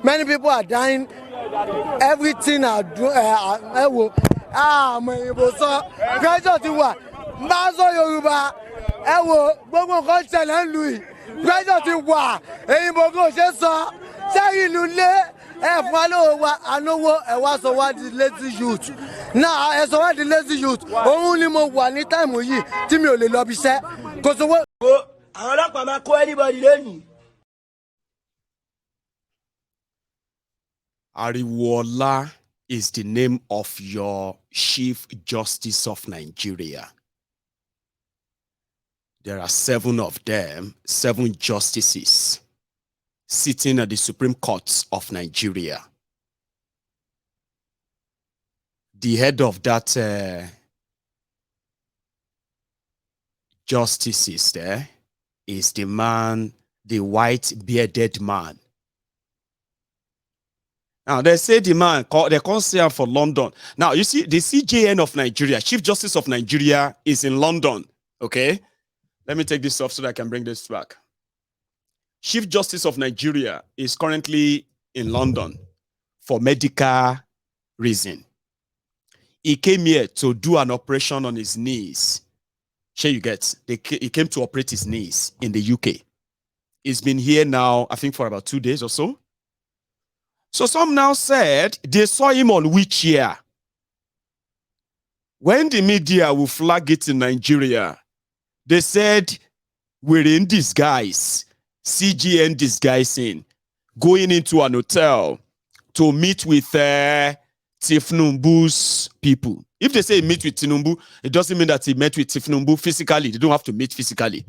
Many people are dying. Everything are doing. Pressure to what? Mazo Yoruba. Gbogbo nǹkan ṣẹlẹ̀ ń lu yìí. Pressure ti wà. Èyí gbogbo ṣe sọ. Sẹ́yìn ìlú lé. Fún wa lówó wa, ànówó ẹ̀ wá sọ wá di lazy youth. Náà ẹ sọ wá di lazy youth. Òun ni mo wà ní táìmù yìí tí mi ò lè lọ bí iṣẹ́. Kò sówó. Àwọn ọlọ́pàá máa kó anybody lẹ́nu. Ariwola is the name of your Chief Justice of Nigeria. There are 7 of them, 7 justices sitting at the Supreme Court of Nigeria. The head of that justices there is the man, the white bearded man. Now, they say the man, they can't say for London. Now, you see, the CJN of Nigeria, Chief Justice of Nigeria, is in London, okay? Let me take this off so that I can bring this back. Chief Justice of Nigeria is currently in London for medical reason. He came here to do an operation on his knees. Sure you get, he came to operate his knees in the UK. He's been here now, I think, for about 2 days or so. So some now said they saw him on which year? When the media will flag it in Nigeria, they said, we're in disguise, CGN disguising, going into an hotel to meet with Tifnumbu's people. If they say meet with Tinubu, it doesn't mean that he met with Tifnumbu physically. They don't have to meet physically.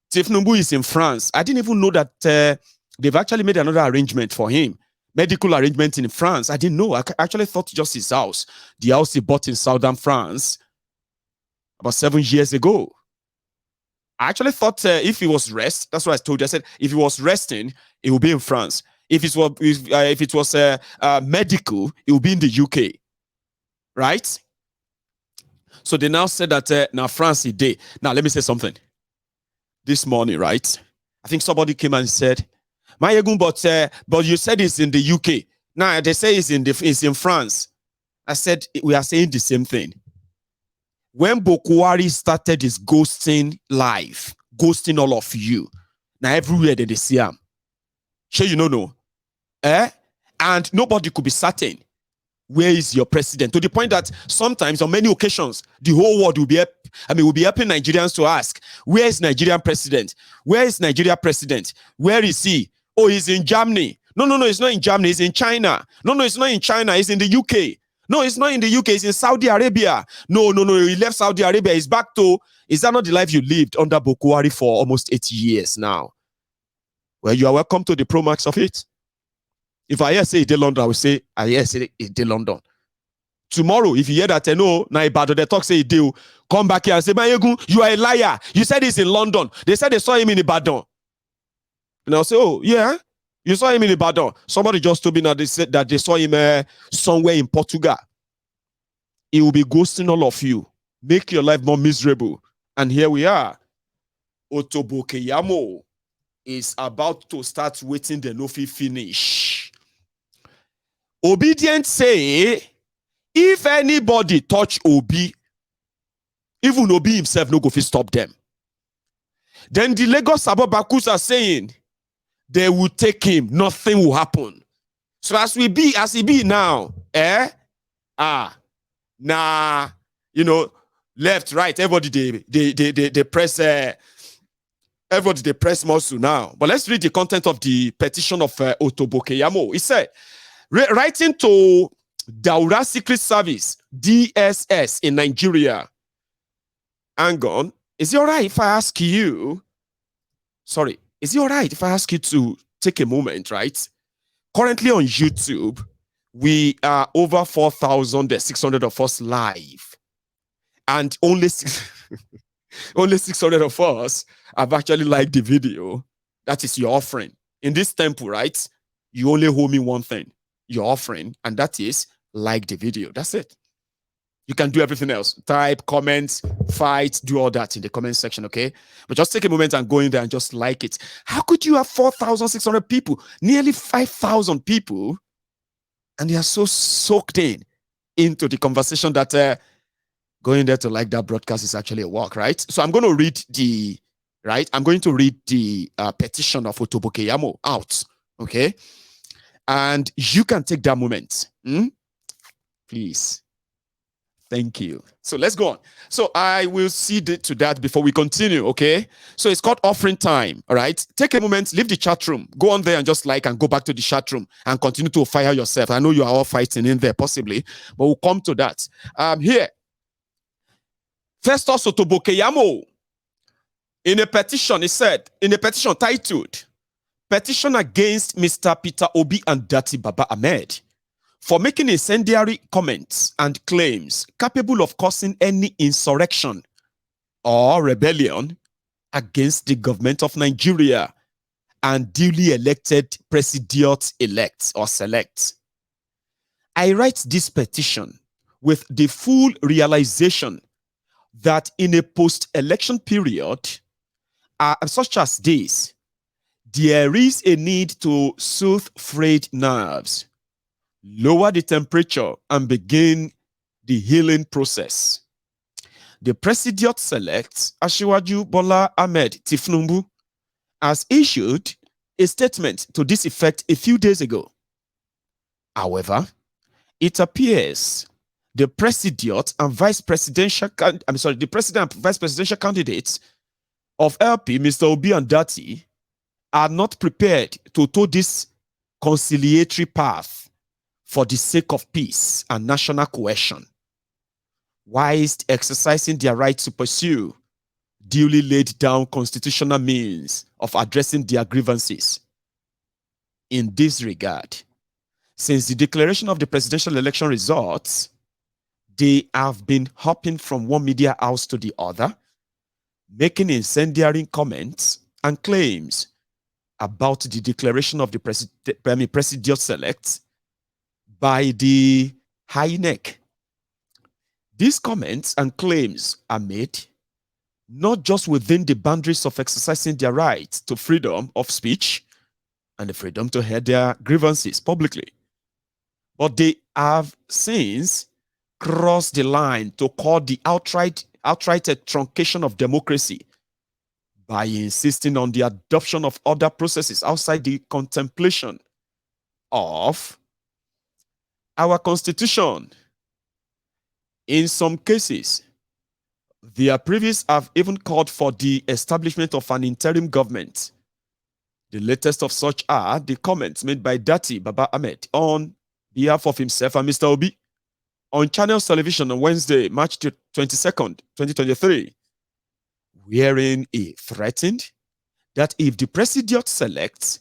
Tifnumbu is in France. I didn't even know that they've actually made another arrangement for him. Medical arrangement in France. I didn't know. I actually thought just his house. The house he bought in southern France about 7 years ago. I actually thought if he was that's what I told you. I said if he was resting, it would be in France. If it was medical, it would be in the UK, right? So they now said that now France is day. Now let me say something. This morning, right? I think somebody came and said, "Mayegun, but you said it's in the UK. Now they say it's in France." I said we are saying the same thing. When Bokwari started his ghosting live, ghosting all of you, now everywhere they see him. Sure, you know, and nobody could be certain where is your president, to the point that sometimes on many occasions the whole world will be helping Nigerians to ask, where is Nigerian president? Where is Nigeria president? Where is he? Oh, he's in Germany. No, it's not in Germany, it's in China. No, it's not in China, it's in the UK. No, it's not in the UK, it's in Saudi Arabia. No, he left Saudi Arabia, he's back to, is that not the life you lived under Bokwari for almost 8 years now? Well, you are welcome to the pro max of it. If I hear say it in London, I will say, I hear say it in London. Tomorrow, if you hear that, no, na Ibadan, they talk say it do, come back here and say, Mayegun, you are a liar. You said it's in London. They said they saw him in Ibadan. And I'll say, oh, yeah, you saw him in Ibadan. Somebody just told me that they said that they saw him somewhere in Portugal. He will be ghosting all of you. Make your life more miserable. And here we are. Keyamo is about to start waiting the Nofi finish. Obidients say, if anybody touch Obi, even Obi himself no go fit stop them. Then the Lagos Sabobakus are saying, they will take him, nothing will happen. So as he be now, left, right, everybody they press everybody they press muscle now. But let's read the content of the petition of Keyamo. He said, writing to Daura Secret Service, DSS in Nigeria. Hang on. Is it all right if I ask you? Sorry. Is it all right if I ask you to take a moment, right? Currently on YouTube, we are over 4,600 of us live. And only 600 of us have actually liked the video. That is your offering. In this temple, right? You only owe me one thing. Your offering. And that is like the video. That's it. You can do everything else. Type, comment, fight, do all that in the comment section, okay? But just take a moment and go in there and just like it. How could you have 4,600 people, nearly 5,000 people, and they are so soaked into the conversation that going there to like that broadcast is actually a work, right? So I'm going to read the, I'm going to read the petition of Keyamo out, okay? And you can take that moment. Please. Thank you. So let's go on. So I will see to that before we continue, okay? So it's called offering time, all right? Take a moment, leave the chat room. Go on there and just like and go back to the chat room and continue to fire yourself. I know you are all fighting in there possibly, but we'll come to that. Here, Festus Keyamo, in a petition, he said, in a petition titled, Petition Against Mr. Peter Obi and Datti Baba Ahmed, for making incendiary comments and claims capable of causing any insurrection or rebellion against the government of Nigeria and duly elected president-elect or select. I write this petition with the full realization that in a post-election period, such as this, there is a need to soothe frayed nerves, lower the temperature, and begin the healing process. The president-select, Asiwaju Bola Ahmed Tinubu, has issued a statement to this effect a few days ago. However, it appears the president and vice presidential candidates of LP, Mr. Obi and Datti, are not prepared to toe this conciliatory path for the sake of peace and national cohesion, whilst exercising their right to pursue duly laid down constitutional means of addressing their grievances. In this regard, since the declaration of the presidential election results, they have been hopping from one media house to the other, making incendiary comments and claims about the declaration of the president-select by the high neck. These comments and claims are made not just within the boundaries of exercising their right to freedom of speech and the freedom to air their grievances publicly, but they have since crossed the line to call the outright truncation of democracy by insisting on the adoption of other processes outside the contemplation of our Constitution. In some cases, their previous have even called for the establishment of an interim government. The latest of such are the comments made by Datti Baba Ahmed on behalf of himself and Mr. Obi on Channels Television on Wednesday, March 22nd, 2023, wherein he threatened that if the president-select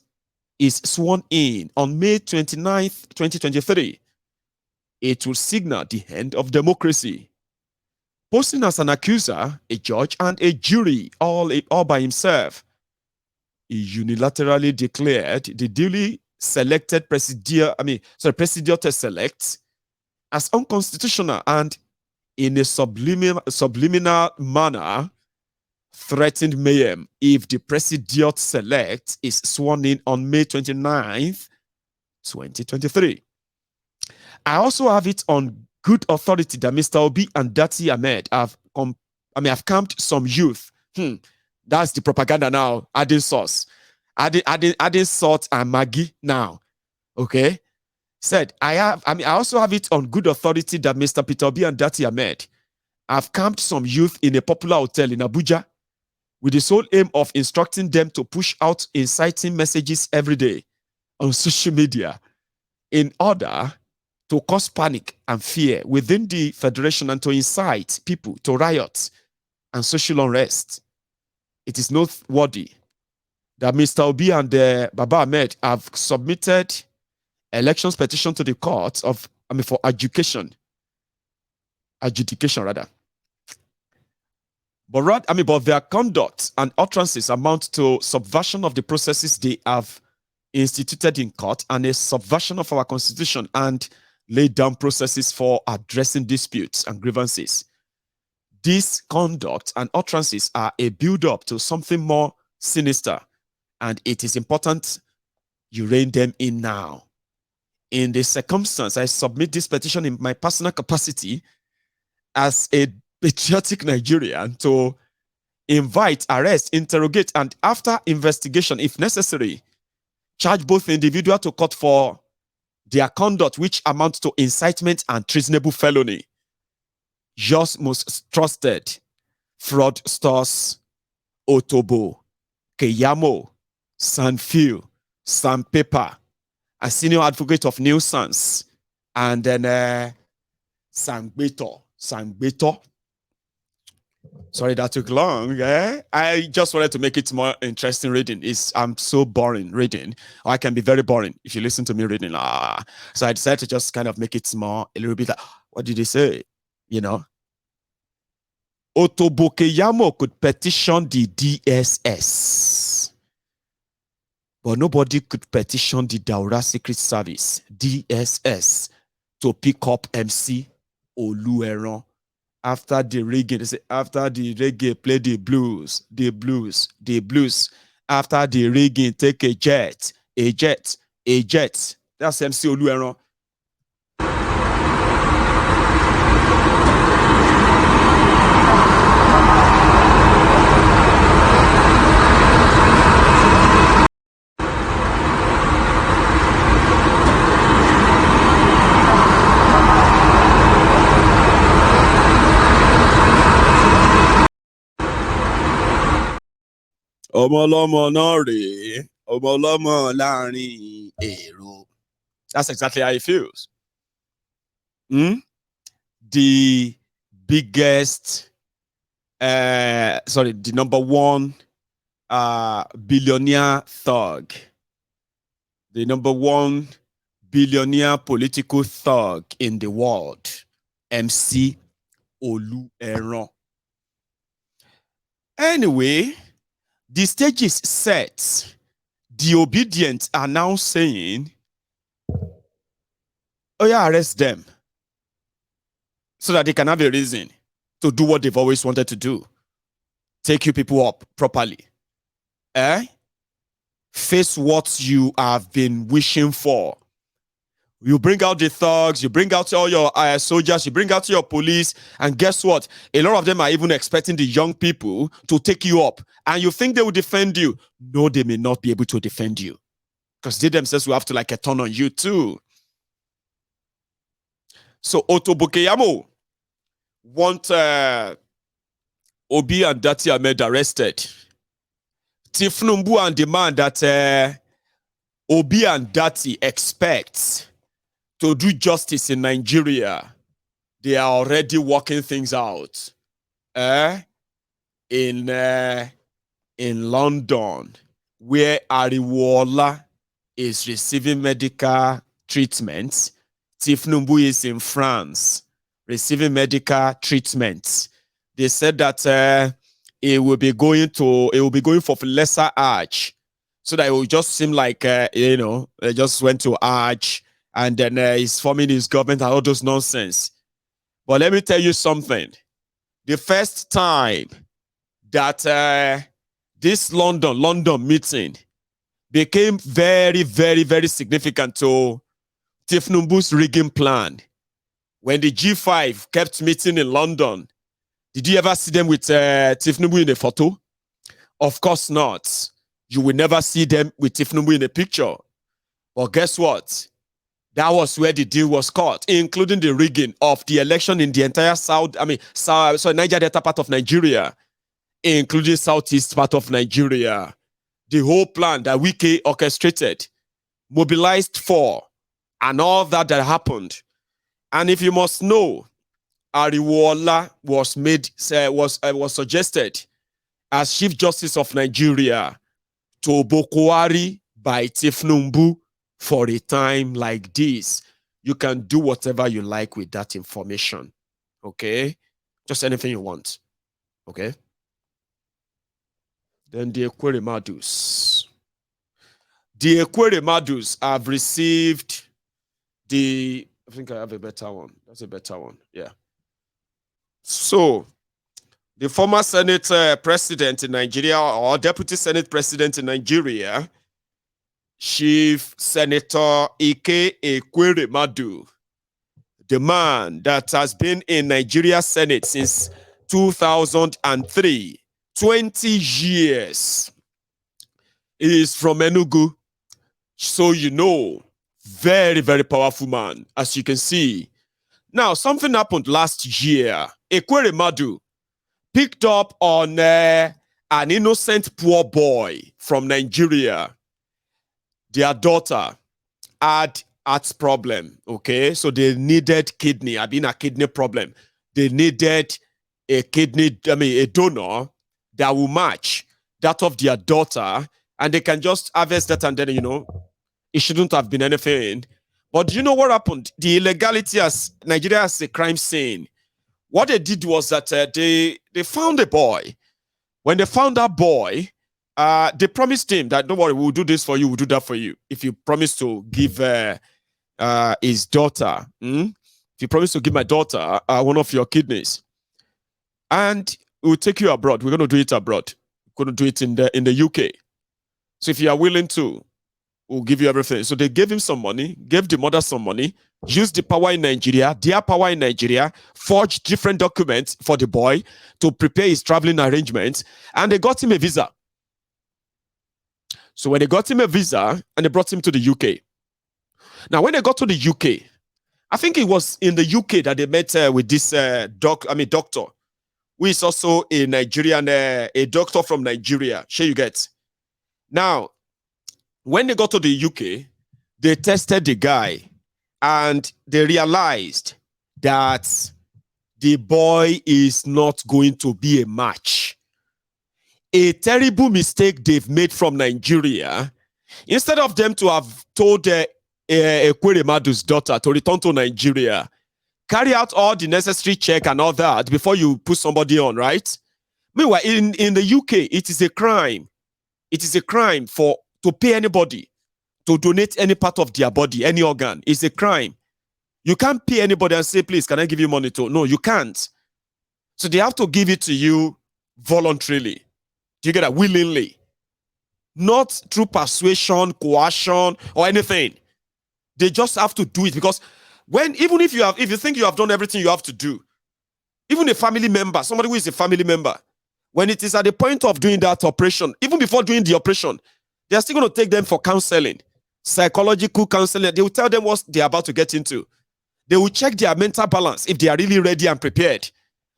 is sworn in on May 29th, 2023, it will signal the end of democracy. Posing as an accuser, a judge, and a jury all by himself, he unilaterally declared the duly selected president-elect as unconstitutional and, in a subliminal manner, threatened mayhem if the president-select is sworn in on May 29th, 2023. I also have it on good authority that Mr. Obi and Datti Ahmed have camped some youth. That's the propaganda now, adding sauce. Adding salt and Maggi now. Okay? Said, I also have it on good authority that Mr. Peter Obi and Datti Ahmed have camped some youth in a popular hotel in Abuja with the sole aim of instructing them to push out inciting messages every day on social media in order to cause panic and fear within the federation and to incite people to riots and social unrest. It is noteworthy that Mr. Obi and Baba Ahmed have submitted elections petition to the courts for adjudication rather. But their conduct and utterances amount to subversion of the processes they have instituted in court and a subversion of our constitution and laid down processes for addressing disputes and grievances. This conduct and utterances are a build-up to something more sinister, and it is important you rein them in now. In this circumstance, I submit this petition in my personal capacity as a patriotic Nigerian to invite, arrest, interrogate, and after investigation, if necessary, charge both individual to court for their conduct, which amounts to incitement and treasonable felony. Yours most trusted, fraudsters, Otobo, Keyamo, Sanfil, Sandpaper, a senior advocate of nuisance, and then Sangbeto. Sorry, that took long. I just wanted to make it more interesting reading. I'm so boring reading. Or I can be very boring if you listen to me reading. So I decided to just kind of make it more, a little bit like, what did he say? You know? Otobo Keyamo could petition the DSS. But nobody could petition the Daura Secret Service, DSS, to pick up MC Olueron. After the reggae, after the reggae play the blues. After the reggae, take a jet. That's MC Olueron. That's exactly how he feels. The biggest, the number one billionaire thug, the number one billionaire political thug in the world, MC Olueron. Anyway, the stage is set. The Obidients are now saying, oh yeah, arrest them. So that they can have a reason to do what they've always wanted to do. Take you people up properly. Face what you have been wishing for. You bring out the thugs, you bring out all your soldiers, you bring out your police, and guess what? A lot of them are even expecting the young people to take you up. And you think they will defend you? No, they may not be able to defend you. Because they themselves will have to like a turn on you too. So Otobo Keyamo want Obi and Datti Ahmed arrested. Tifnumbu and demand that Obi and Datti expect to do justice in Nigeria. They are already working things out. In London, where Ariwola is receiving medical treatment, Tifnumbu is in France receiving medical treatment. They said that it will be going for lesser Hajj, so that it will just seem like they just went to Hajj and then he's forming his government and all those nonsense. But let me tell you something. The first time that this London meeting became very, very, very significant to Tifnumbu's rigging plan. When the G5 kept meeting in London, did you ever see them with Tifnumbu in a photo? Of course not. You will never see them with Tifnumbu in a picture. But guess what? That was where the deal was cut, including the rigging of the election in the entire Niger Delta part of Nigeria, including southeast part of Nigeria. The whole plan that Wike orchestrated, mobilized for, and all that happened. And if you must know, Ariwola was suggested as Chief Justice of Nigeria to Bokwari by Tifnumbu for a time like this. You can do whatever you like with that information. Okay? Just anything you want. Okay? Then the Ekweremadus. The Ekweremadus have received the think I have a better one. That's a better one. Yeah. So, the former Senate president in Nigeria, or deputy Senate president in Nigeria, Chief Senator Ike Ekweremadu, the man that has been in Nigeria Senate since 2003, 20 years, is from Enugu. So you know, very, very powerful man, as you can see. Now, something happened last year. Ekweremadu picked up on an innocent poor boy from Nigeria. Their daughter had heart problem, okay? So they needed kidney, a kidney problem. They needed a donor that will match that of their daughter, and they can just harvest that, and then, it shouldn't have been anything. But do you know what happened? The illegality as Nigeria as a crime scene. What they did was that they found a boy. When they found that boy, they promised him that, don't worry, we'll do this for you, we'll do that for you. If you promise to give his daughter, if you promise to give my daughter one of your kidneys, and we'll take you abroad. We're going to do it abroad. We're going to do it in the UK. So if you are willing to, we'll give you everything. So they gave him some money, gave the mother some money, used the power in Nigeria, their power in Nigeria, forged different documents for the boy to prepare his traveling arrangements, and they got him a visa. So when they got him a visa, and they brought him to the UK. Now, when they got to the UK, I think it was in the UK that they met with this doctor, who is also a Nigerian, a doctor from Nigeria. Sure you get. Now, when they got to the UK, they tested the guy, and they realized that the boy is not going to be a match. A terrible mistake they've made from Nigeria. Instead of them to have told Ekweremadu's daughter to return to Nigeria, carry out all the necessary check and all that before you put somebody on, right? Meanwhile, in the UK, it is a crime. It is a crime to pay anybody to donate any part of their body, any organ. It's a crime. You can't pay anybody and say, please, can I give you money to? No, you can't. So they have to give it to you voluntarily. Do you get that? Willingly. Not through persuasion, coercion, or anything. They just have to do it, because even if you think you have done everything you have to do, even a family member, somebody who is a family member, when it is at the point of doing that operation, even before doing the operation, they are still going to take them for counseling, psychological counseling. They will tell them what they are about to get into. They will check their mental balance if they are really ready and prepared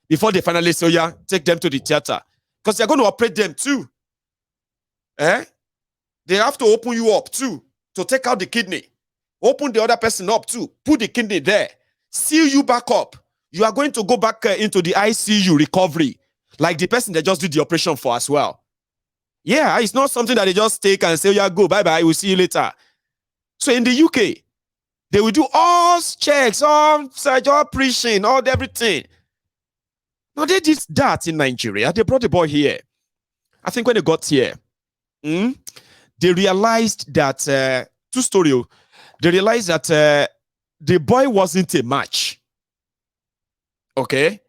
before they finally say, oh yeah, take them to the theater. Because they're going to operate them too. They have to open you up too to take out the kidney. Open the other person up too. Put the kidney there. Seal you back up. You are going to go back into the ICU recovery, like the person they just did the operation for as well. Yeah, it's not something that they just take and say, yeah, go, bye-bye, we'll see you later. So in the UK, they will do all checks, all surgery, all preaching, all everything. Now, they did that in Nigeria. They brought the boy here. I think when they got here, they realized that, true story, they realized that the boy wasn't a match. Okay?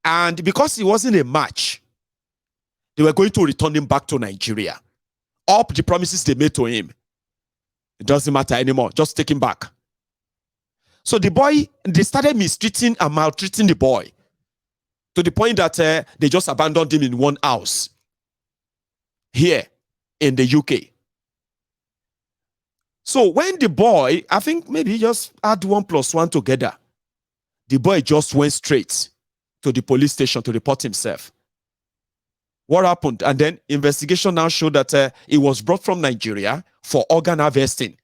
And because he wasn't a match, they were going to return him back to Nigeria. Up the promises they made to him. It doesn't matter anymore. Just take him back. So the boy, they started mistreating and maltreating the boy, to the point that they just abandoned him in one house here in the UK. So when the boy, I think maybe just add 1 + 1 together, the boy just went straight to the police station to report himself. What happened? And then investigation now showed that he was brought from Nigeria for organ harvesting.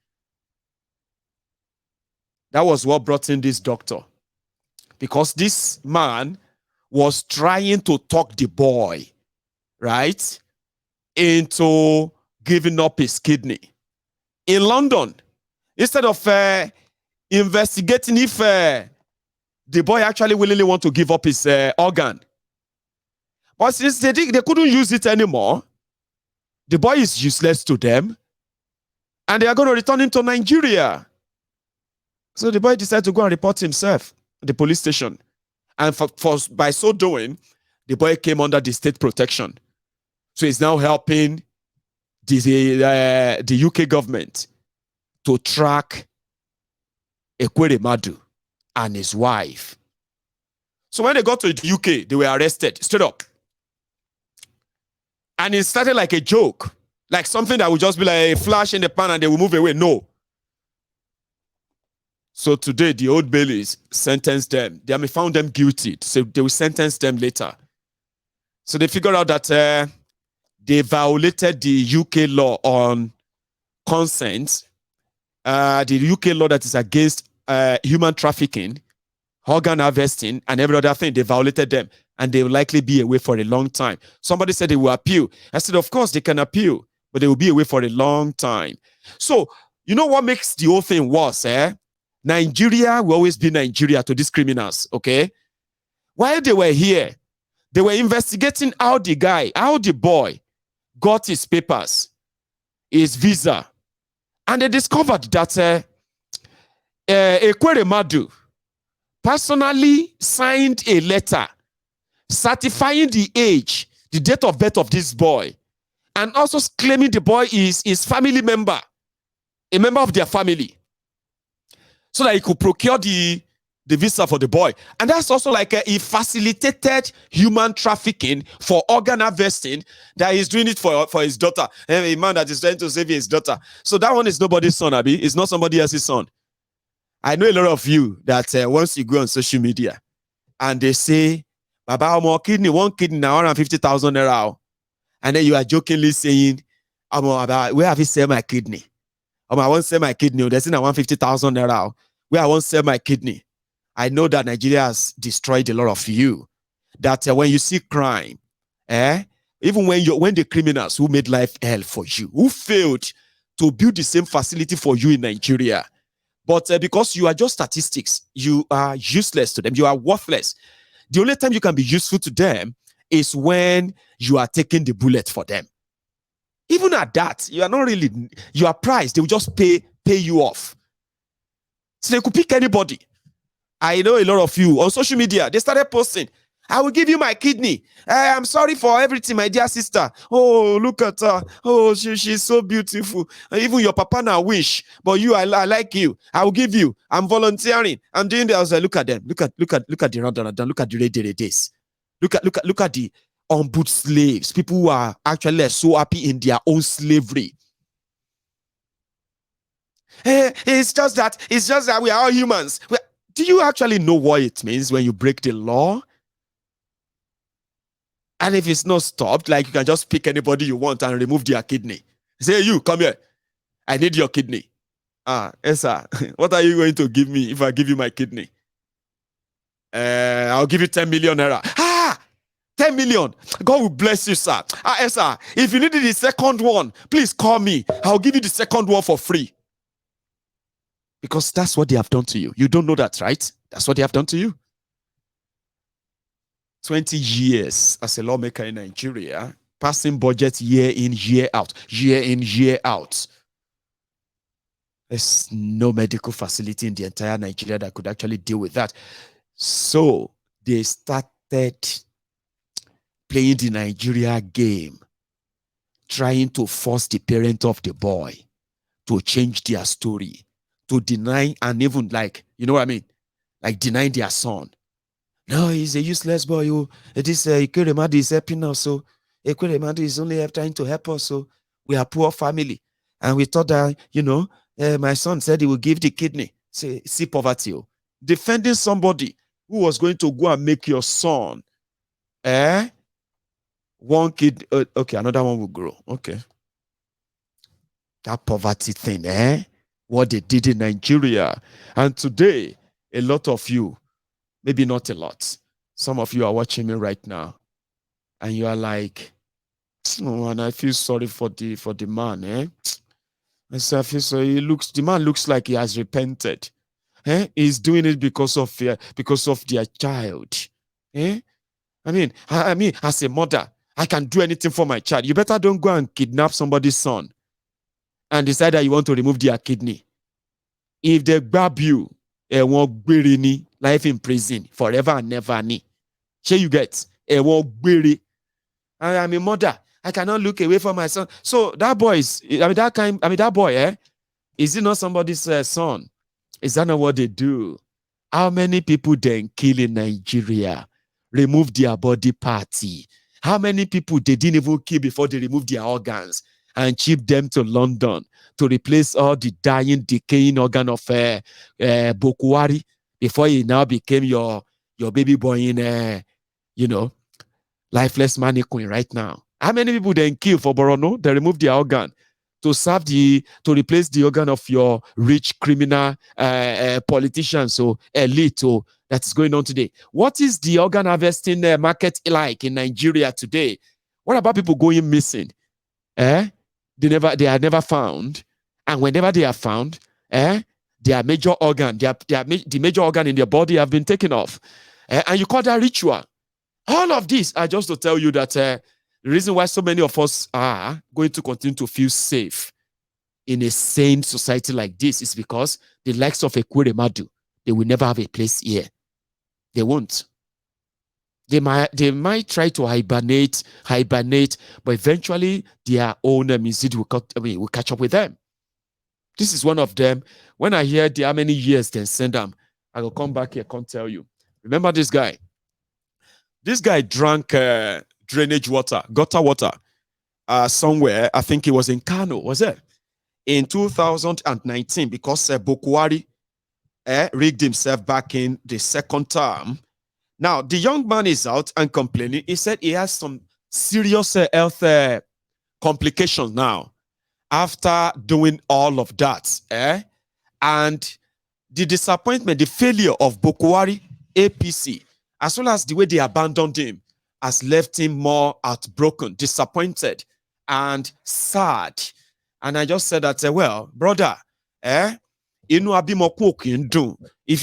That was what brought in this doctor. Because this man was trying to talk the boy, right, into giving up his kidney. In London, instead of investigating if the boy actually willingly want to give up his organ. But since they couldn't use it anymore, the boy is useless to them, and they are going to return him to Nigeria. So the boy decided to go and report himself at the police station. And by so doing, the boy came under the state protection. So he's now helping the UK government to track Ekweremadu and his wife. So when they got to the UK, they were arrested straight up. And it started like a joke, like something that would just be like a flash in the pan and they will move away. No. So today, the Old Baileys sentenced them. They have found them guilty. So they will sentence them later. So they figured out that they violated the UK law on consent, the UK law that is against human trafficking, organ harvesting, and every other thing. They violated them, and they will likely be away for a long time. Somebody said they will appeal. I said, of course, they can appeal, but they will be away for a long time. So, you know what makes the whole thing worse, Nigeria will always be Nigeria to these criminals, okay? While they were here, they were investigating how the boy got his papers, his visa, and they discovered that Ekweremadu personally signed a letter certifying the age, the date of birth of this boy, and also claiming the boy is his family member, a member of their family, so that he could procure the visa for the boy. And that's also like he facilitated human trafficking for organ harvesting, that he's doing it for his daughter. A man that is trying to save his daughter. So that one is nobody's son, Abi. It's not somebody else's son. I know a lot of you that once you go on social media and they say, Baba, one kidney now 150,000 naira. And then you are jokingly saying, where have you sell my kidney? I won't sell my kidney. There's 150,000 naira. Where I won't sell my kidney. I know that Nigeria has destroyed a lot of you. That when you see crime, even when the criminals who made life hell for you, who failed to build the same facility for you in Nigeria, but because you are just statistics, you are useless to them. You are worthless. The only time you can be useful to them is when you are taking the bullet for them. Even at that, you are not really, you are priced. They will just pay you off. So they could pick anybody. I know a lot of you on social media, they started posting, I will give you my kidney. I'm sorry for everything, my dear sister. Oh, look at her. Oh, she's so beautiful. Even your papa now wish, but you, I like you. I will give you. I'm volunteering. I'm doing that. I was like, look at them. Look at the rundown. Look at the days. Look at the unboot slaves. People who are actually so happy in their own slavery. It's just that we are all humans. Do you actually know what it means when you break the law? And if it's not stopped, like you can just pick anybody you want and remove their kidney. Say, you, come here. I need your kidney. Yes, sir. What are you going to give me if I give you my kidney? I'll give you 10 million naira. 10 million. God will bless you, sir. Yes, sir. If you need the second one, please call me. I'll give you the second one for free. Because that's what they have done to you. You don't know that, right? That's what they have done to you. 20 years as a lawmaker in Nigeria, passing budget year in, year out. There's no medical facility in the entire Nigeria that could actually deal with that. So they started playing the Nigeria game, trying to force the parent of the boy to change their story, to deny, and even like, you know what I mean? Like denying their son. No, he's a useless boy. This Ekweremadu is helping us. So Ekweremadu is only trying to help us. So we are poor family. And we thought that, my son said he will give the kidney. See poverty. Defending somebody who was going to go and make your son. One kid, okay, another one will grow. Okay. That poverty thing, what they did in Nigeria. And today, a lot of you, maybe not a lot, some of you are watching me right now, and you are like, oh, and I feel sorry for the man, I say, I feel sorry. The man looks like he has repented. He's doing it because of their child. I mean, as a mother, I can do anything for my child. You better don't go and kidnap somebody's son and decide that you want to remove their kidney. If they grab you, won't bury ni life in prison forever and never ni. Share you get won't bury. I am a mother. I cannot look away from my son. So that boy is, that boy, is it not somebody's son? Is that not what they do? How many people then kill in Nigeria? Remove their body party. How many people they didn't even kill before they removed their organs and ship them to London to replace all the dying, decaying organ of Bokuwari before he now became your baby boy in, lifeless mannequin right now? How many people then kill for Borono? They remove their organ to replace the organ of your rich criminal politician, so elite, that's going on today. What is the organ harvesting market like in Nigeria today? What about people going missing? They are never found, and whenever they are found, their major organ, the major organ in their body have been taken off, and you call that ritual. All of this are just to tell you that the reason why so many of us are going to continue to feel safe in a sane society like this is because the likes of Ekweremadu, they will never have a place here. They won't. They might try to hibernate, but eventually their own music will catch up with them. This is one of them. When I hear how many years they send them, I will come back here, can't tell you. Remember this guy? This guy drank drainage water, gutter water, somewhere. I think it was in Kano, was it? In 2019, because Bokuwari rigged himself back in the second term. Now, the young man is out and complaining. He said he has some serious health complications now after doing all of that. And the disappointment, the failure of Bokuwari APC, as well as the way they abandoned him, has left him more heartbroken, disappointed, and sad. And I just said that, well, brother, if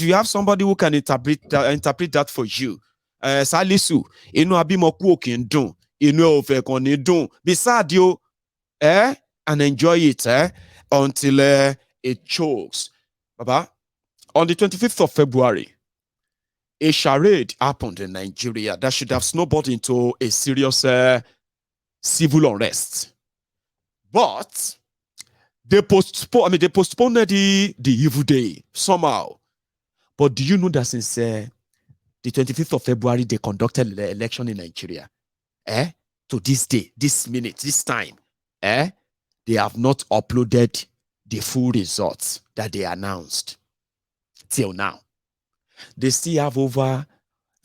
you have somebody who can interpret that for you, Salisu, be sad you, and enjoy it until it chokes. Baba, on the 25th of February, a charade happened in Nigeria that should have snowballed into a serious civil unrest. But they postponed the evil day somehow. But do you know that since the 25th of February, they conducted the election in Nigeria? To this day, this minute, this time, they have not uploaded the full results that they announced till now. They still have over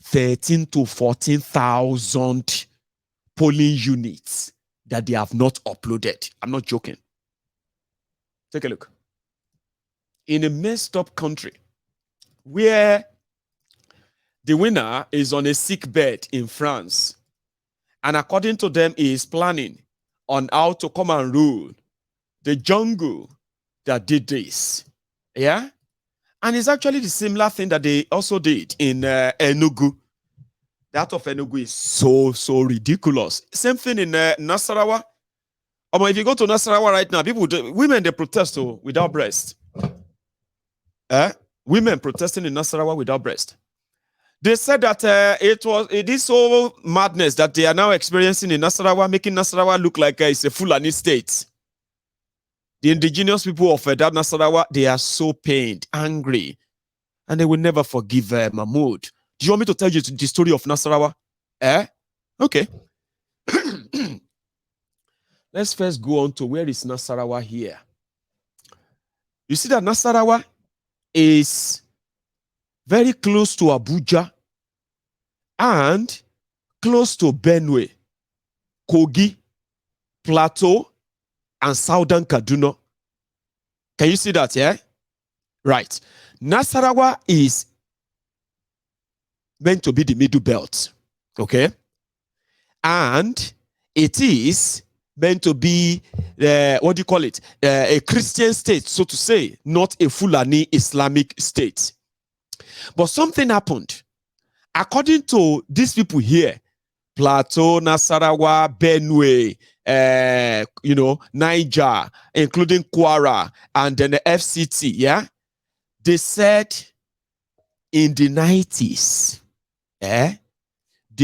13 to 14,000 polling units that they have not uploaded. I'm not joking. Take a look. In a messed up country where the winner is on a sick bed in France, and according to them, he is planning on how to come and rule the jungle that did this. Yeah? And it's actually the similar thing that they also did in Enugu. That of Enugu is so ridiculous. Same thing in Nasarawa. If you go to Nasarawa right now, women, they protest without breast. Women protesting in Nasarawa without breast. They said that it was this whole madness that they are now experiencing in Nasarawa, making Nasarawa look like it's a Fulani state. The indigenous people of that Nasarawa, they are so pained, angry, and they will never forgive Mahmoud. Do you want me to tell you the story of Nasarawa? Okay. Let's first go on to where is Nasarawa here. You see that Nasarawa is very close to Abuja and close to Benue, Kogi, Plateau, and Southern Kaduna. Can you see that, yeah? Right. Nasarawa is meant to be the middle belt, okay? And it is meant to be, what do you call it? A Christian state, so to say, not a Fulani Islamic state. But something happened. According to these people here, Plateau, Nasarawa, Benue, Niger, including Kwara, and then the FCT, yeah? They said in the 90s, the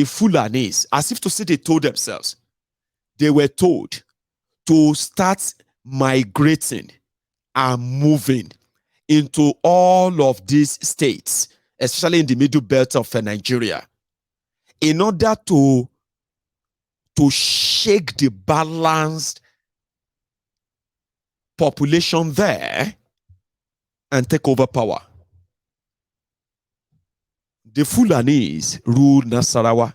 Fulanis, as if to say they told themselves, they were told to start migrating and moving into all of these states, especially in the middle belt of Nigeria, in order to shake the balanced population there and take over power. The Fulanis rule Nasarawa,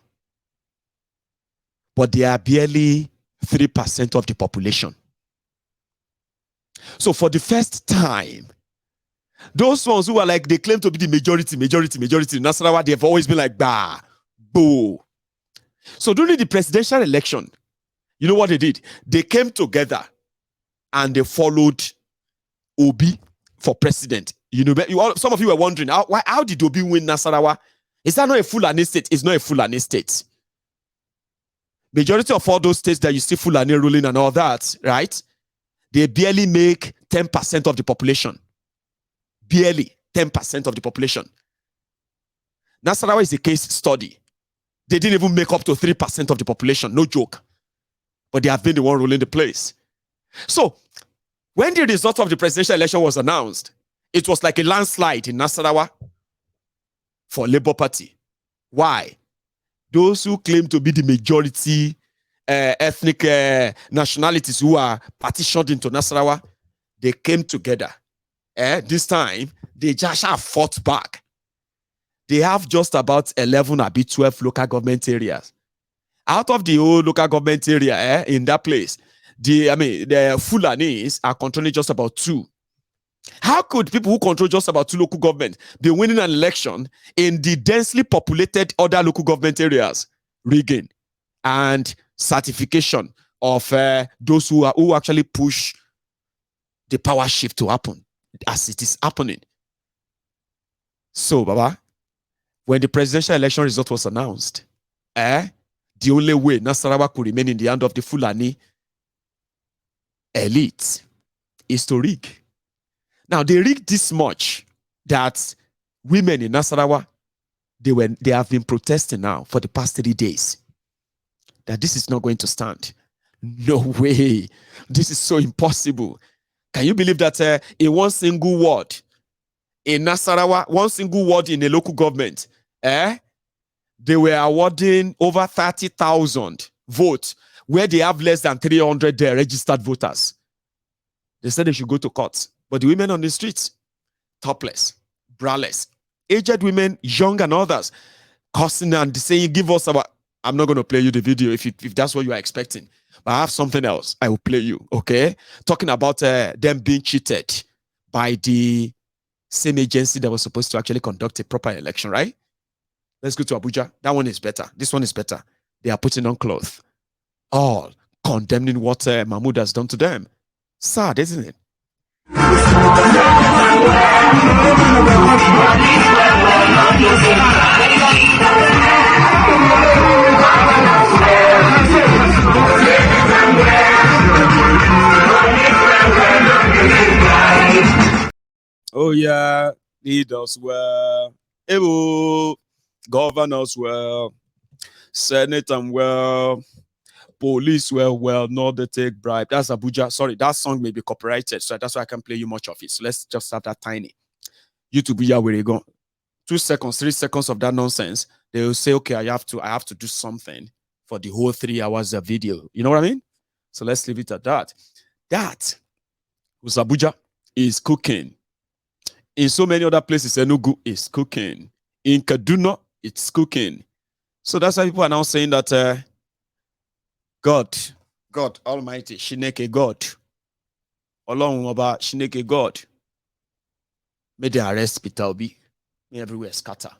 but they are barely 3% of the population. So for the first time, those ones who are like, they claim to be the majority in Nasarawa, they've always been like, bah, boo. So during the presidential election, you know what they did? They came together and they followed Obi for president. You know, some of you were wondering, how did Obi win Nasarawa? Is that not a Fulani state? It's not a Fulani state. Majority of all those states that you see Fulani ruling and all that, right? They barely make 10% of the population. Barely 10% of the population. Nasarawa is a case study. They didn't even make up to 3% of the population. No joke. But they have been the one ruling the place. So, when the result of the presidential election was announced, it was like a landslide in Nasarawa for Labour Party. Why? Those who claim to be the majority ethnic nationalities who are partitioned into Nasarawa, they came together. This time, they just have fought back. They have just about 11 or 12 local government areas. Out of the whole local government area in that place, the Fulanis are controlling just about 2. How could people who control just about 2 local governments be winning an election in the densely populated other local government areas? Rigging and certification of those who actually push the power shift to happen as it is happening. So, Baba, when the presidential election result was announced, the only way Nasarawa could remain in the hand of the Fulani elite is to rig. Now, they rigged this much that women in Nasarawa, they have been protesting now for the past 3 days that this is not going to stand. No way. This is so impossible. Can you believe that in one single ward in Nasarawa, one single ward in a local government, they were awarding over 30,000 votes where they have less than 300 registered voters. They said they should go to court. But the women on the streets, topless, braless, aged women, young and others, cussing and saying, give us about... I'm not going to play you the video if that's what you are expecting. But I have something else I will play you, okay? Talking about them being cheated by the same agency that was supposed to actually conduct a proper election, right? Let's go to Abuja. That one is better. This one is better. They are putting on clothes. All condemning what Mahmoud has done to them. Sad, isn't it? Oh yeah, lead us well. Ewo, govern us well. Senate and well. Police well, not they take bribe. That's Abuja. Sorry, that song may be copyrighted, so that's why I can't play you much of it. So let's just have that tiny. YouTube, yeah, where you go. 2 seconds, 3 seconds of that nonsense. They will say, okay, I have to do something for the whole 3 hours of video. You know what I mean? So let's leave it at that. That was Abuja is cooking. In so many other places, Enugu is cooking. In Kaduna, it's cooking. So that's why people are now saying that God Almighty, Shineke God. Olorun Oba, Shineke God. May they arrest Peter Obi. May everywhere scatter.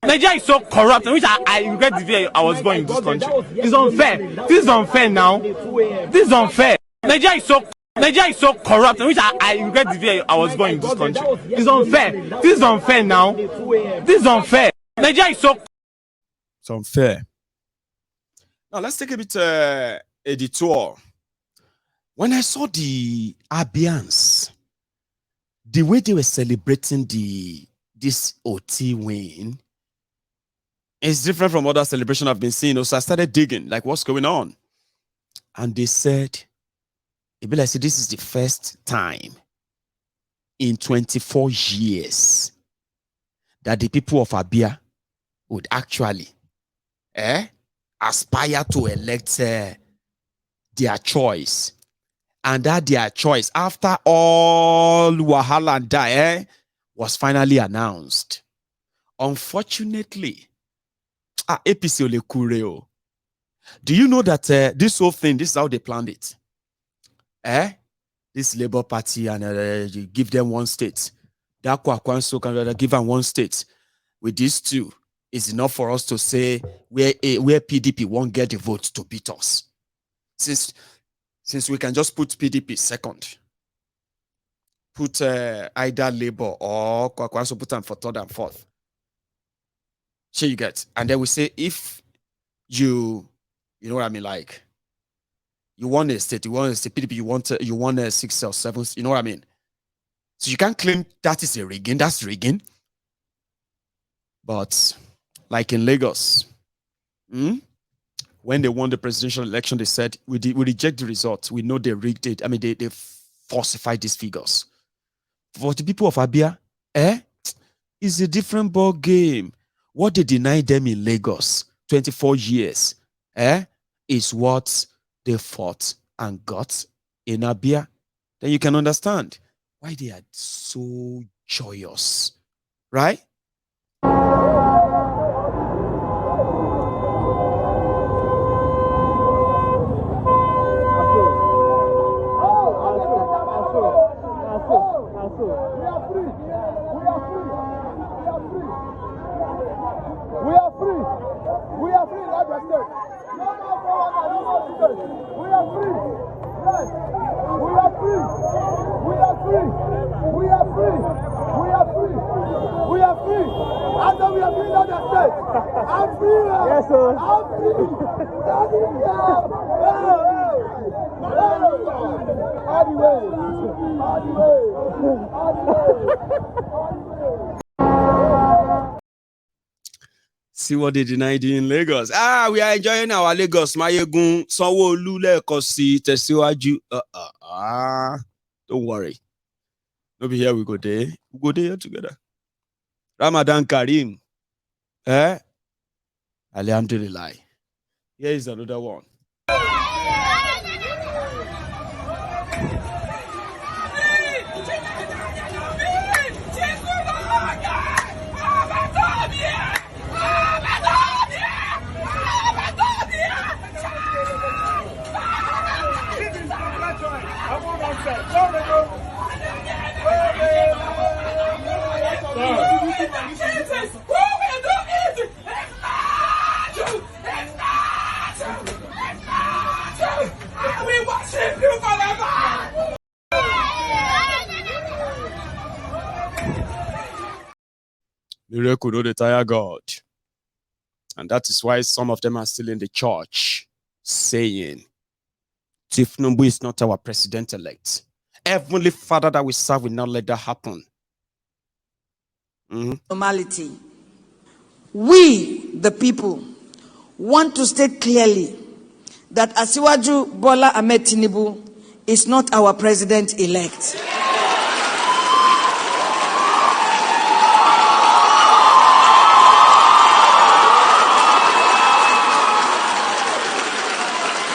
Nigeria is so corrupt, which I regret the day I was born in this country. It's unfair. This is unfair now. This is unfair. Nigeria is so corrupt, which I regret the day I was born in this country. It's unfair. This is unfair now. This is unfair. Nigeria is so... It's unfair. Now, let's take a bit a detour. When I saw the Obidients, the way they were celebrating the this OT win is different from other celebrations I've been seeing. So I started digging, like, what's going on? And they said, this is the first time in 24 years that the people of Abia would actually aspire to elect their choice. And that their choice, after all wahala and die, was finally announced. Unfortunately, APC ole kureo. Do you know that this whole thing, this is how they planned it? This Labour Party, and you give them one state. That Kwakwanso can give them one state. With these two, it's enough for us to say where PDP won't get the votes to beat us. Since we can just put PDP second, put either Labour or Kwakwanso, put them for third and fourth. So you get, and then we say if you know what I mean, like you want a state, PDP, you want a 6 or 7, you know what I mean? So you can't claim that is a rigging, that's rigging. But like in Lagos, when they won the presidential election, they said, we reject the result. We know they rigged it. I mean, they falsified these figures. For the people of Abia, it's a different ball game. What they denied them in Lagos, 24 years, is what they fought and got in Abia. Then you can understand why they are so joyous, right? See what they denied you in Lagos. We are enjoying our Lagos. Mayegun, Sanwo-Olu lekosi tesiwaju. Don't worry. We'll be here. We go there. We go there together. Ramadan Karim. Alhamdulillah. Here is another one. Miracle know the tire God. And that is why some of them are still in the church saying, Tifnumbu is not our president-elect. Heavenly Father that we serve will not let that happen. Normality. We, the people, want to state clearly that Asiwaju Bola Ahmed Tinubu is not our president-elect.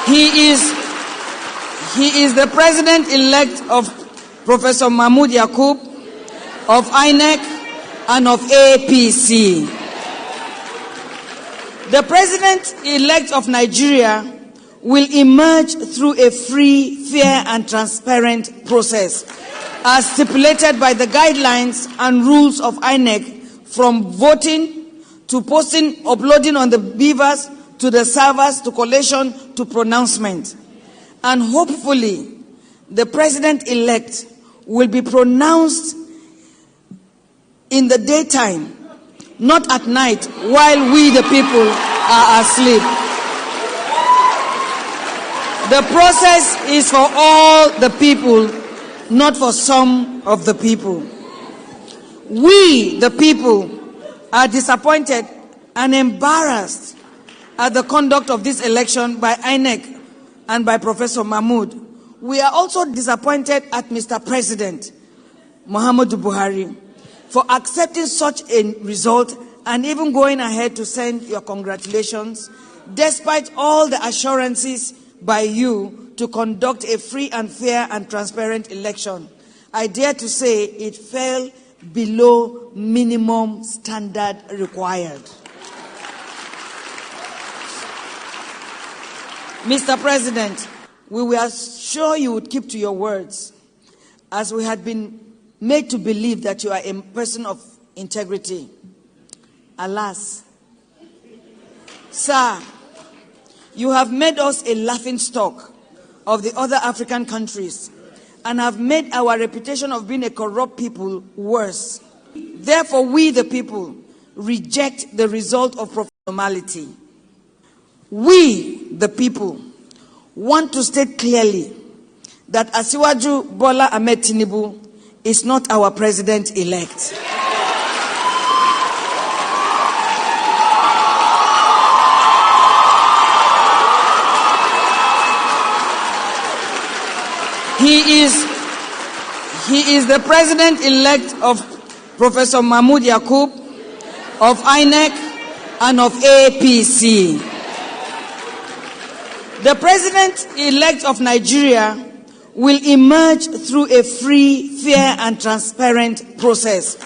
He is the president-elect of Professor Mahmoud Yakub, of INEC, and of APC. The president-elect of Nigeria will emerge through a free, fair, and transparent process, as stipulated by the guidelines and rules of INEC, from voting to posting, uploading on the beavers, to the servers, to collation, to pronouncement. And hopefully, the president-elect will be pronounced in the daytime, not at night, while we, the people, are asleep. The process is for all the people, not for some of the people. We, the people, are disappointed and embarrassed at the conduct of this election by INEC and by Professor Mahmoud. We are also disappointed at Mr. President Muhammadu Buhari for accepting such a result and even going ahead to send your congratulations, despite all the assurances by you to conduct a free and fair and transparent election. I dare to say it fell below minimum standard required. Mr. President, we were sure you would keep to your words, as we had been made to believe that you are a person of integrity. Alas, sir, you have made us a laughingstock of the other African countries and have made our reputation of being a corrupt people worse. Therefore, we, the people, reject the result of normality. We, the people, want to state clearly that Asiwaju Bola Ahmed Tinubu is not our president-elect. He is the president-elect of Professor Mahmoud Yakub, of INEC, and of APC. The president-elect of Nigeria will emerge through a free, fair, and transparent process,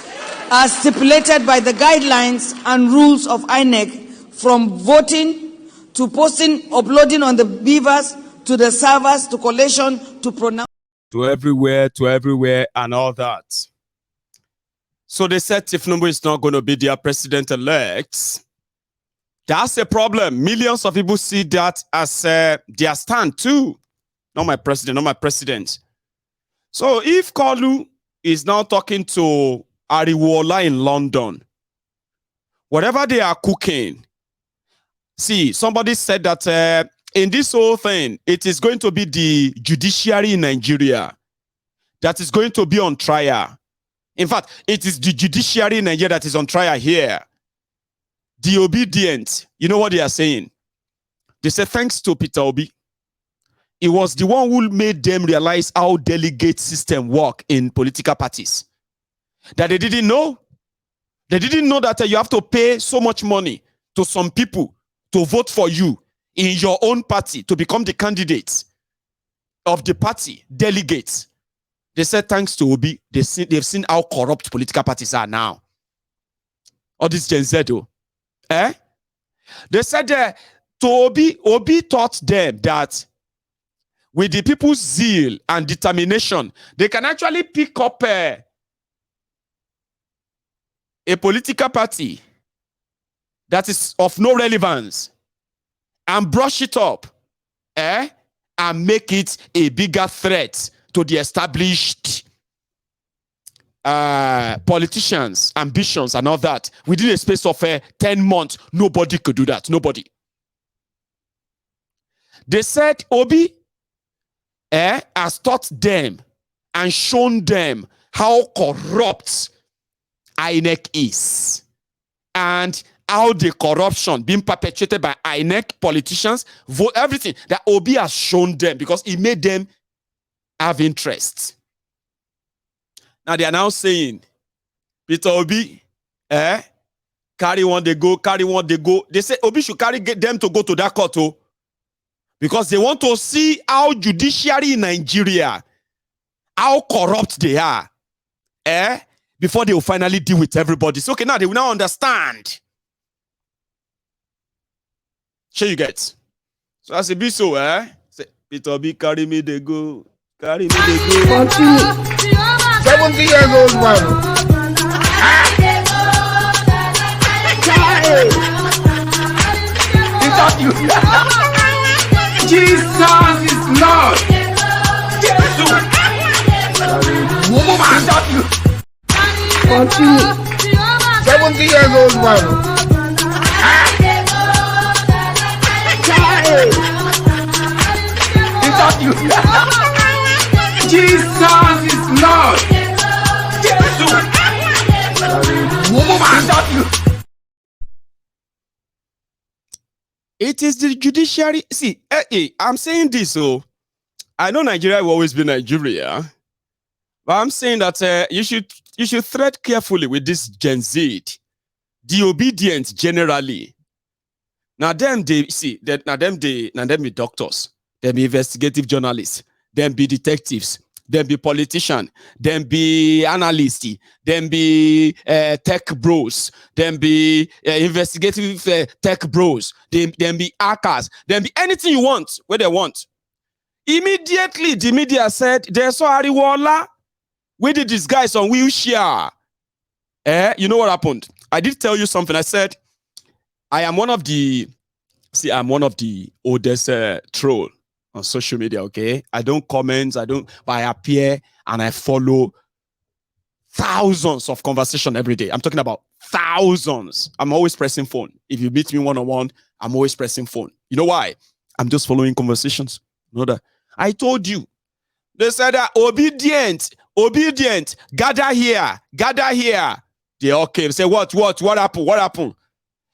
as stipulated by the guidelines and rules of INEC, from voting to posting, uploading on the beavers, to the servers, to collation, to pronounce. To everywhere, and all that. So they said Tinubu is not going to be their president-elect. That's a problem. Millions of people see that as their stand too. Not my president. So if Kalu is now talking to Ariwola in London, whatever they are cooking, see, somebody said that in this whole thing, it is going to be the judiciary in Nigeria that is going to be on trial. In fact, it is the judiciary in Nigeria that is on trial here. The Obidients, you know what they are saying? They say thanks to Peter Obi, it was the one who made them realize how delegate system work in political parties. That they didn't know. They didn't know that you have to pay so much money to some people to vote for you in your own party to become the candidates of the party, delegates. They said thanks to Obi, they've seen how corrupt political parties are now. All this Gen Z, They said to Obi taught them that with the people's zeal and determination, they can actually pick up a political party that is of no relevance and brush it up, and make it a bigger threat to the established politicians' ambitions and all that. Within a space of 10 months, nobody could do that. Nobody. They said Obi has taught them and shown them how corrupt INEC is. And how the corruption being perpetrated by INEC politicians, vote, everything that Obi has shown them because he made them have interest. Now they are now saying, Peter Obi, carry one they go. They say Obi should get them to go to that court, because they want to see how judiciary in Nigeria, how corrupt they are, before they will finally deal with everybody. So okay, now they will now understand. Sure you get. So as it be so, say, Peter Obi, carry me, they go. Carry me, they go. Continue. 70 years old man. Is that you? Jesus is Lord. Jesus. Is that you? Continue. 70 years old man. Is that you? Jesus is Lord. Jesus. It is the judiciary. See, I'm saying this, so I know Nigeria will always be Nigeria, but I'm saying that you should tread carefully with this Gen Z, the Obidients generally. Now them they see that now them be doctors, them be investigative journalists, them be detectives, them be politicians, them be analysts, them be tech bros, them be investigative tech bros, them be hackers, them be anything you want, where they want. Immediately, the media said they saw Ariwola with the disguise on wheelchair. You know what happened? I did tell you something. I said I'm one of the oldest troll on social media, okay? I don't comment, but I appear and I follow thousands of conversation every day. I'm talking about thousands. I'm always pressing phone. If you meet me one-on-one, I'm always pressing phone. You know why? I'm just following conversations. You know that? I told you. They said that obedient, gather here. They all came. Say, what happened?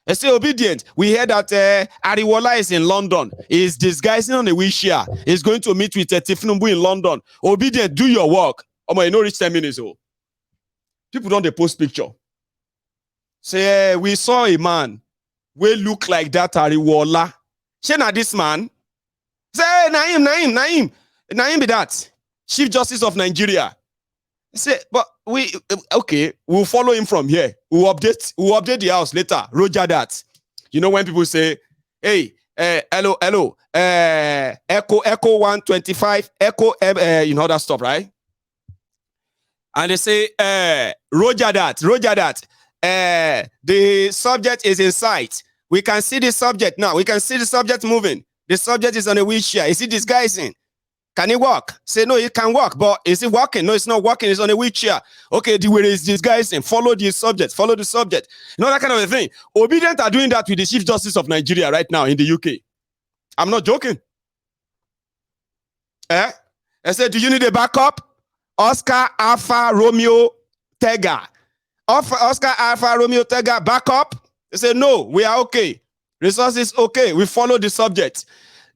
I say, Obidient, we heard that Ariwola is in London. He's disguising on a wheelchair. He's going to meet with Tifnumbu in London. Obidient, do your work. Oh my, you know, reach 10 minutes old. People don't they post picture. Say, we saw a man will look like that Ariwola. Say, now this man. Say, Naim be that. Chief Justice of Nigeria. Say, but we'll follow him from here. We'll update the house later. Roger that. You know when people say, hey, hello, echo 125, echo, you know that stuff, right? And they say, Roger that. The subject is in sight. We can see the subject now. We can see the subject moving. The subject is on a wheelchair. Is he disguising? Can he walk? Say, no, he can walk, but is he walking? No, it's not walking. It's on a wheelchair. Okay, the way is disguising. Follow the subject. You know, that kind of a thing. Obidients are doing that with the Chief Justice of Nigeria right now in the UK. I'm not joking. I said, do you need a backup? Oscar Alpha Romeo Tega. Oscar Alpha Romeo Tega, backup? They said, no, we are okay. Resources, okay. We follow the subject.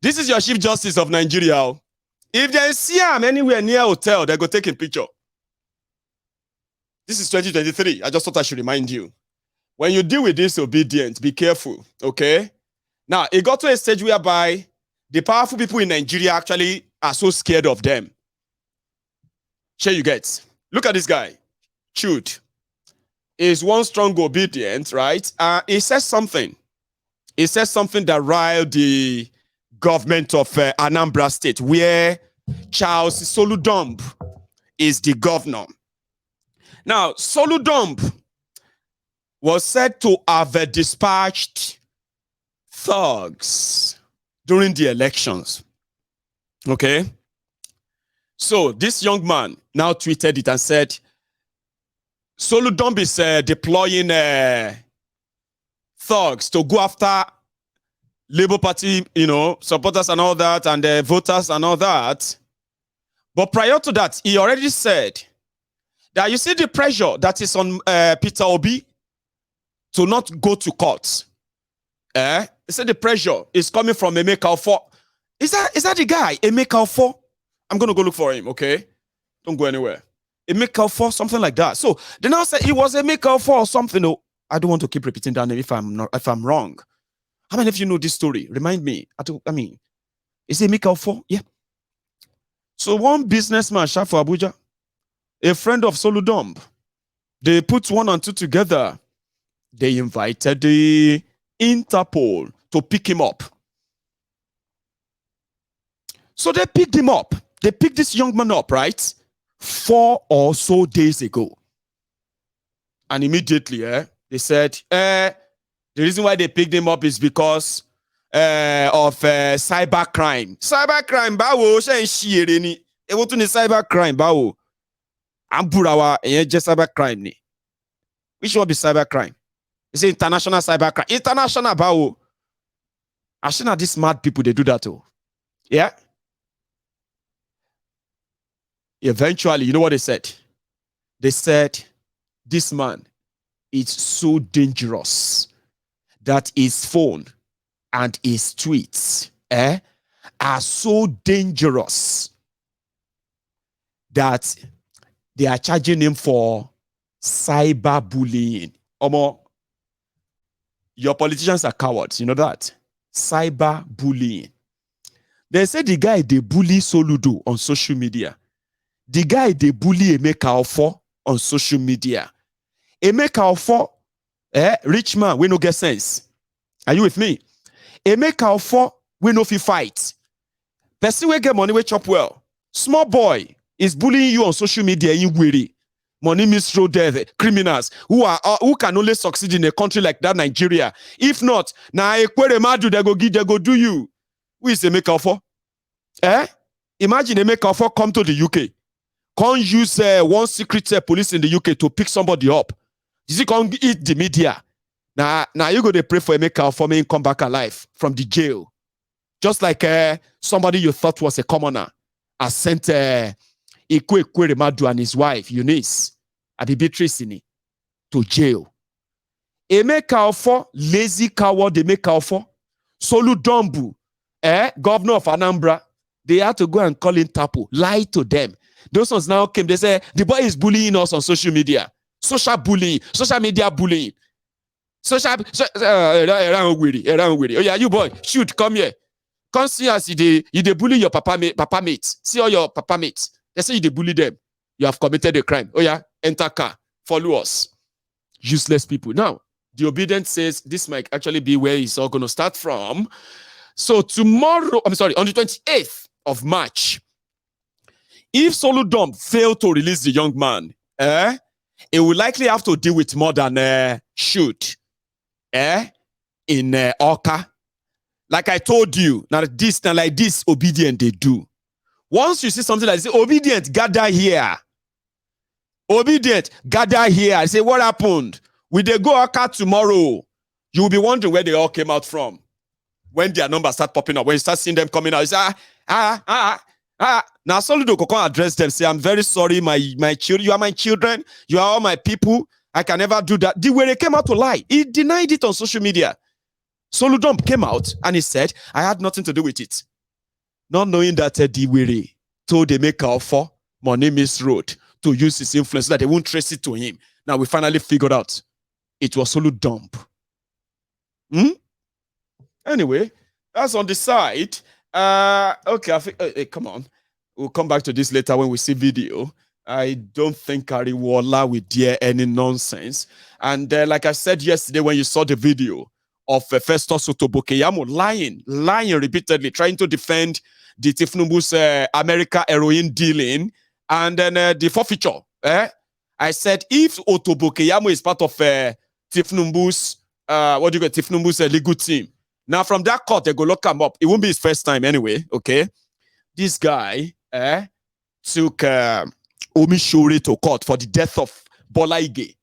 This is your Chief Justice of Nigeria. If they see him anywhere near hotel, they go take a picture. This is 2023. I just thought I should remind you. When you deal with this Obidient, be careful, okay? Now, it got to a stage whereby the powerful people in Nigeria actually are so scared of them. Here you get. Look at this guy. Chud. Is one strong Obidient, right? He says something. He says something that riled the government of Anambra State, where Charles Soludomb is the governor. Now, Soludomb was said to have dispatched thugs during the elections. Okay? So, this young man now tweeted it and said, Soludomb is deploying thugs to go after Labour Party, you know, supporters and all that, and voters and all that. But prior to that, he already said that you see the pressure that is on Peter Obi to not go to court. He said the pressure is coming from Emeka Ofo. Is that the guy, Emeka Ofo? I'm going to go look for him, okay? Don't go anywhere. Emeka Ofo, something like that. So they now say he was Emeka Ofo or something. No, I don't want to keep repeating that name if I'm wrong. How many of you know this story? Remind me. Is it Emeka Ofo? Yeah. So one businessman, Shafo Abuja, a friend of Soludomb, they put 1 and 2 together. They invited the Interpol to pick him up. So they picked him up. They picked this young man up, right? 4 or so days ago. And immediately, they said, the reason why they picked him up is because of cyber crime. Cyber crime, bawo, ni. Ewotu ni cyber crime, bawo. Amburawa, just cyber crime ni. Which one be cyber crime? It's international cyber crime. International, bawo. I should not these smart people, they do that too. Yeah? Eventually, you know what they said? They said, this man It's so dangerous that his phone and his tweets are so dangerous that they are charging him for cyberbullying. Your politicians are cowards, you know that? Cyberbullying. They say the guy they bully Soludo on social media. The guy they bully Emeka Ofo on social media. Emeka Ofo, rich man, we no get sense. Are you with me? Emeka Ofo, we no fi fight. Person we get money, we chop well. Small boy is bullying you on social media in weary. Money misroad there, criminals who can only succeed in a country like that, Nigeria. If not, na ekwere madu they go do you. Who is Emeka Ofo? Imagine Emeka Ofo come to the UK. Can't use one secret police in the UK to pick somebody up. Is he can't eat the media? Now you go to pray for Emeka Ofo may come back alive from the jail. Just like somebody you thought was a commoner has sent Ekwere Madu and his wife, Eunice, Treason, to jail. Emeka Ofo, lazy coward Emeka Ofo, Soludombu, governor of Anambra, they had to go and call in Tapo, lie to them. Those ones now came, they say, the boy is bullying us on social media. Social bullying, social media bullying. Oh yeah, you boy, shoot, come here. Come see us, you bully your papa mates. See all your papa mates. They say you bully them. You have committed a crime. Oh yeah, enter car. Follow us. Useless people. Now, the Obidients says this might actually be where it's all going to start from. So tomorrow, on the 28th of March, if Soludom failed to release the young man, it will likely have to deal with more than shoot in Oka. Like I told you, now like this Obidient they do. Once you see something like this, Obidient, gather here. Obidient, gather here. I say, what happened? Will they go Oka tomorrow? You will be wondering where they all came out from. When their numbers start popping up, when you start seeing them coming out, you say, Now Soludo can address them, say, I'm very sorry, my children, you are my children, you are all my people. I can never do that. The way they came out to lie, he denied it on social media. Soludom came out and he said, I had nothing to do with it. Not knowing that Diwere told Emeka Ofo money misroad to use his influence so that they won't trace it to him. Now we finally figured out it was Soludom. Anyway, that's on the side. Okay, I think, come on. We'll come back to this later when we see video. I don't think Ariwola will dare any nonsense. And like I said yesterday when you saw the video of Festus Keyamo lying repeatedly, trying to defend the Tifnumbu's America heroin dealing and then the forfeiture. I said if Keyamo is part of Tifnumbu's Tifnumbu's legal team. Now from that court, they go lock him up. It won't be his first time anyway, okay? This guy took Omishore to court for the death of Bola Ige.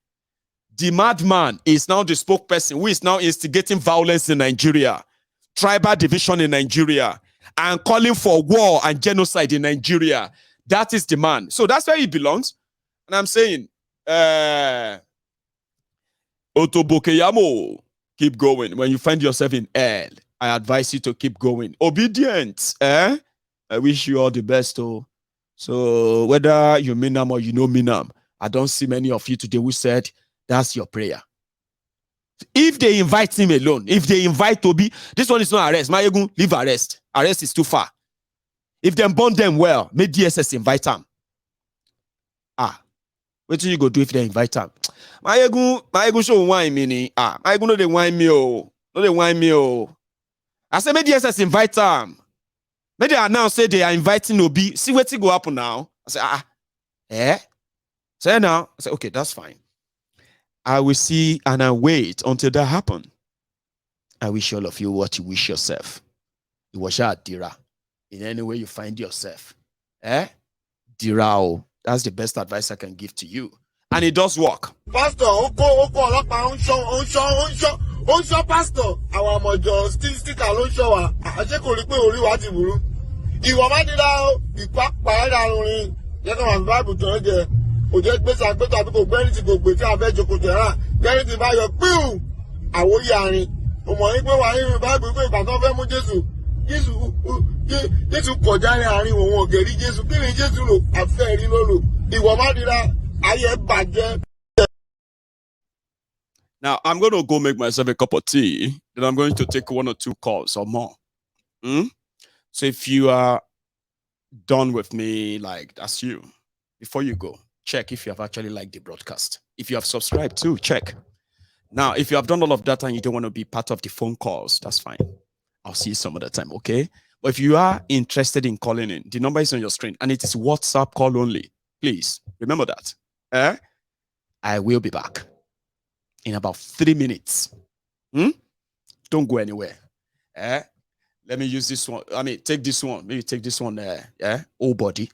The madman is now the spokesperson who is now instigating violence in Nigeria, tribal division in Nigeria, and calling for war and genocide in Nigeria. That is the man. So that's where he belongs. And I'm saying, Keyamo, keep going. When you find yourself in hell, I advise you to keep going. Obidients, I wish you all the best. So whether you mean them or you know mean them, I don't see many of you today who said that's your prayer. If they invite him alone, if they invite Obi, this one is not arrest. Mayegun, leave arrest. Arrest is too far. If they bond them well, make DSS invite them. What do you go do if they invite them? Mayegun show wine me. Mayegun no they wine me no they wine me I say make DSS invite them. Maybe they announce say they are inviting Obi. See what go happen now. I say Say now. I say okay, that's fine. I will see and I wait until that happen. I wish all of you what you wish yourself. You wash out Dira. In any way you find yourself. Dira. That's the best advice I can give to you. And it does work. Pastor, pastor. Our mojo still alone show. I check on the way what you will. You want to know the Bible to kò jẹ́ gbé sàgbétò àbí kò gbẹ́rì tí kò gbé tí a fẹ́ jókòó tẹ̀ rà gbẹ́rì tí bá yọ píù àwòyí àárín mo mọ̀ ní pé wà nínú báìbù pé ìgbà tó fẹ́ mú Jésù kọjá ní àárín òun ògèrí Jésù kí ni Jésù lò àfẹ́ rí ló lò ìwọ má dira ayé bàjẹ́. Now, I'm going to go make myself a cup of tea. Then I'm going to take 1 or 2 calls or more. So if you are done with me, like that's you, before you go, check if you have actually liked the broadcast. If you have subscribed too, check. Now, if you have done all of that and you don't want to be part of the phone calls, that's fine. I'll see you some other time, okay? But if you are interested in calling in, the number is on your screen and it is WhatsApp call only. Please remember that. I will be back in about 3 minutes. Don't go anywhere. Let me use this one. I mean, take this one. Maybe take this one there. Yeah, old body.